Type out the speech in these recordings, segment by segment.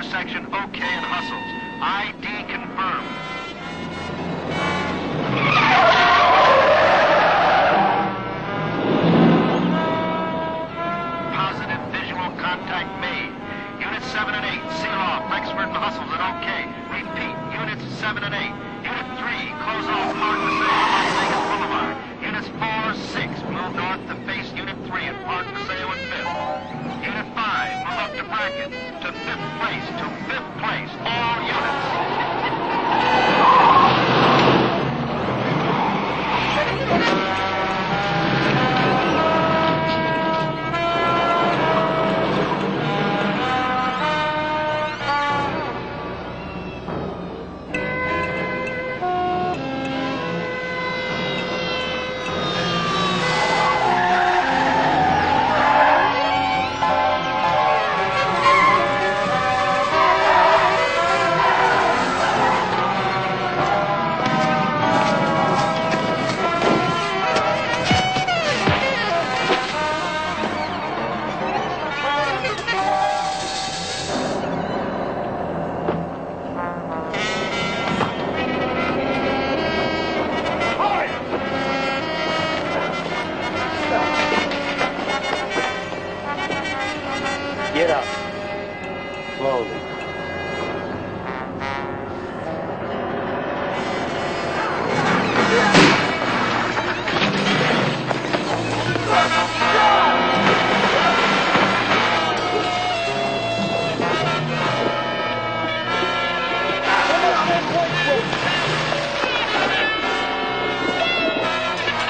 Intersection OK and Hustles. ID confirmed. Positive visual contact made. Units 7 and 8, seal off. Rexford and Hustles at OK. Repeat, Units 7 and 8. Unit 3, close off Park Paseo and Las Vegas Boulevard. Units 4, 6, move north to face Unit 3 at Park Paseo and 5th. Unit 5, move up to Bracken. To 5th place, to 5th place. All units. Get up. Slowly.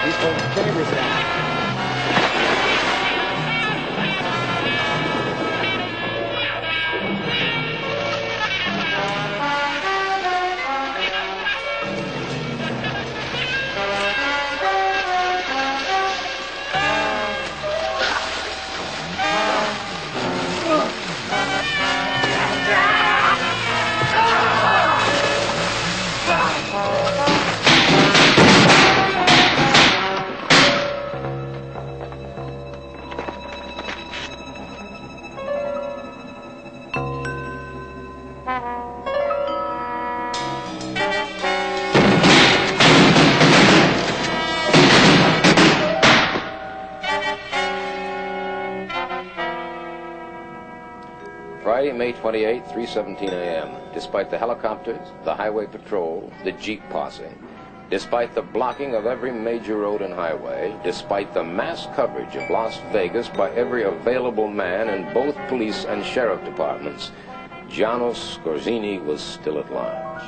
He's pulling the chambers down. Friday, May 28, 3:17 a.m. Despite the helicopters, the highway patrol, the Jeep posse, despite the blocking of every major road and highway, despite the mass coverage of Las Vegas by every available man in both police and sheriff departments, Janos Scorzini was still at large.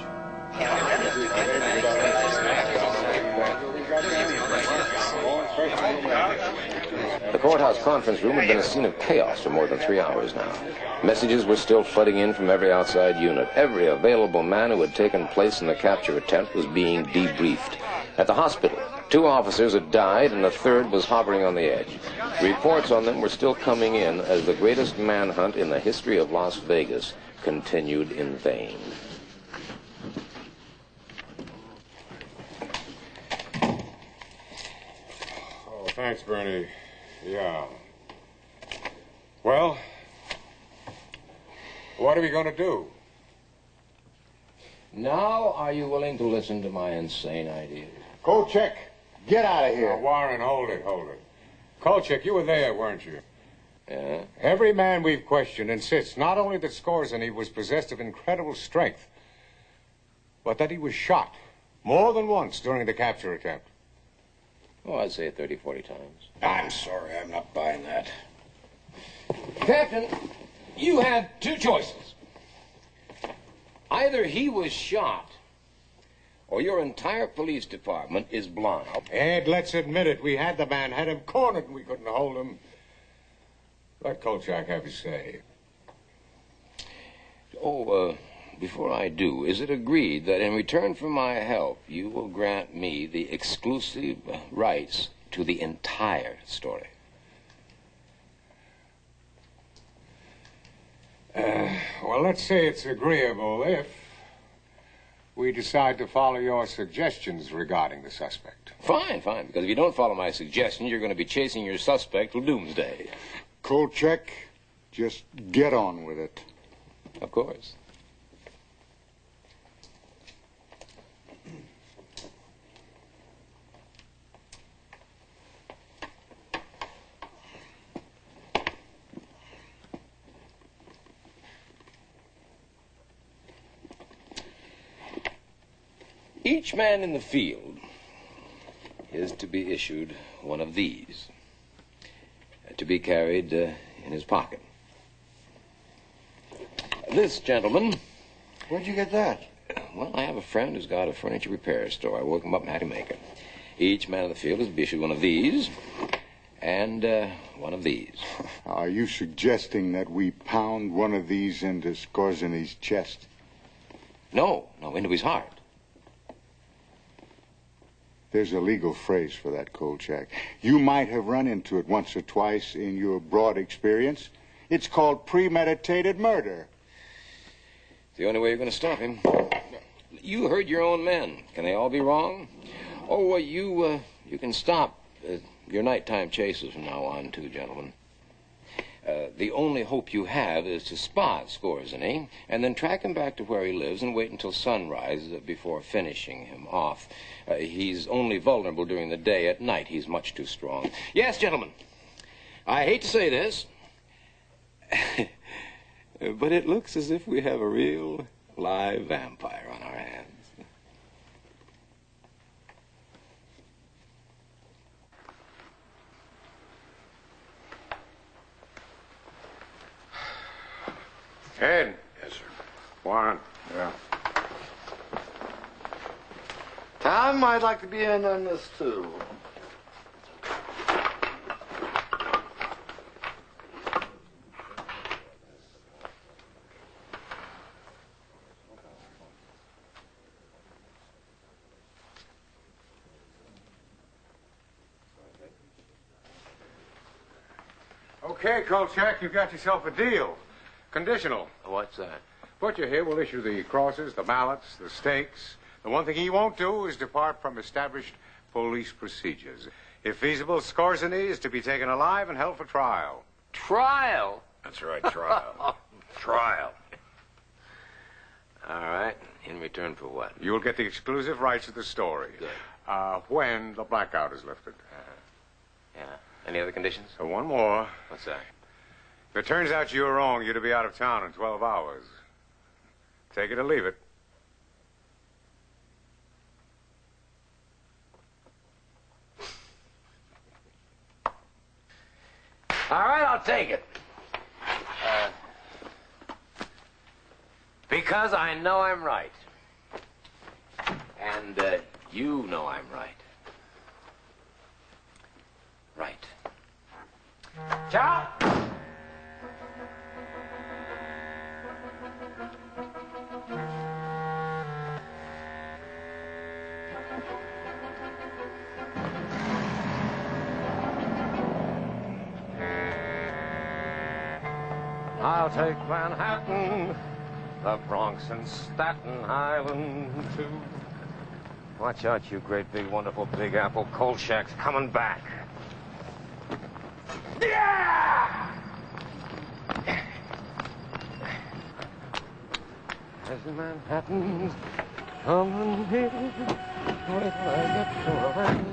The courthouse conference room had been a scene of chaos for more than 3 hours now. Messages were still flooding in from every outside unit. Every available man who had taken place in the capture attempt was being debriefed. At the hospital, 2 officers had died and a third was hovering on the edge. Reports on them were still coming in as the greatest manhunt in the history of Las Vegas continued in vain. Oh, thanks, Bernie. Yeah. Well, what are we going to do? Now, are you willing to listen to my insane ideas? Kolchak, get out of here. Oh, Warren, hold it. Kolchak, you were there, weren't you? Yeah? Every man we've questioned insists not only that Scorzini was possessed of incredible strength, but that he was shot more than once during the capture attempt. Oh, I'd say it 30, 40 times. I'm sorry, I'm not buying that. Captain, you have 2 choices. Either he was shot, or your entire police department is blind. Ed, let's admit it. We had the man, had him cornered, and we couldn't hold him. Let Kolchak have his say. Before I do, is it agreed that in return for my help, you will grant me the exclusive rights to the entire story? Well, let's say it's agreeable if we decide to follow your suggestions regarding the suspect. Fine, because if you don't follow my suggestions, you're going to be chasing your suspect till doomsday. Kolchak, just get on with it. Of course. Each man in the field is to be issued one of these, to be carried in his pocket. This gentleman... Where'd you get that? Well, I have a friend who's got a furniture repair store. I woke him up and had him make it. Each man in the field is to be issued one of these and one of these. Are you suggesting that we pound one of these into Skorzeny's chest? No, into his heart. There's a legal phrase for that, Kolchak. You might have run into it once or twice in your broad experience. It's called premeditated murder. It's the only way you're going to stop him. You heard your own men. Can they all be wrong? Oh, you can stop your nighttime chases from now on, too, gentlemen. The only hope you have is to spot Skorzeny and then track him back to where he lives and wait until sunrise before finishing him off. He's only vulnerable during the day. At night, he's much too strong. Yes, gentlemen, I hate to say this, but it looks as if we have a real live vampire on our hands. Ed. Yes, sir. Warren. Yeah. Tom, I'd like to be in on this, too. Okay, Kolchak, you've got yourself a deal. Conditional. What's that? Butcher here will issue the crosses, the mallets, the stakes. The one thing he won't do is depart from established police procedures. If feasible, Skorzeny is to be taken alive and held for trial. Trial? That's right, trial. Trial. All right. In return for what? You'll get the exclusive rights to the story. Good. When the blackout is lifted. Yeah. Any other conditions? So one more. What's that? If it turns out you were wrong, you're to be out of town in 12 hours. Take it or leave it. All right, I'll take it. Because I know I'm right. And you know I'm right. Right. Ciao! I'll take Manhattan, the Bronx and Staten Island, too. Watch out, you great big wonderful Big Apple. Kolchak's coming back. Yeah! As Manhattan's coming here, wait till I get to a rain.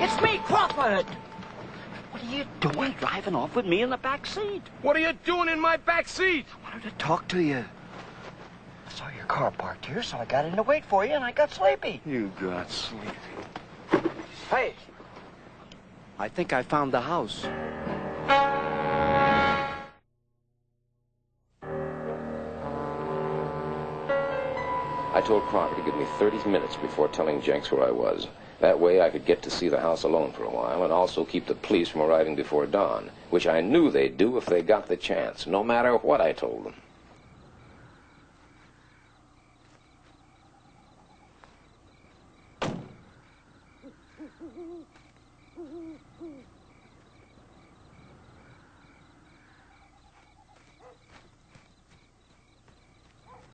It's me, Crawford. What are you doing driving off with me in the back seat? What are you doing in my back seat? I wanted to talk to you. I saw your car parked here, so I got in to wait for you, and I got sleepy. You got sleepy. Hey, I think I found the house. I told Crocker to give me 30 minutes before telling Jenks where I was. That way I could get to see the house alone for a while and also keep the police from arriving before dawn, which I knew they'd do if they got the chance, no matter what I told them.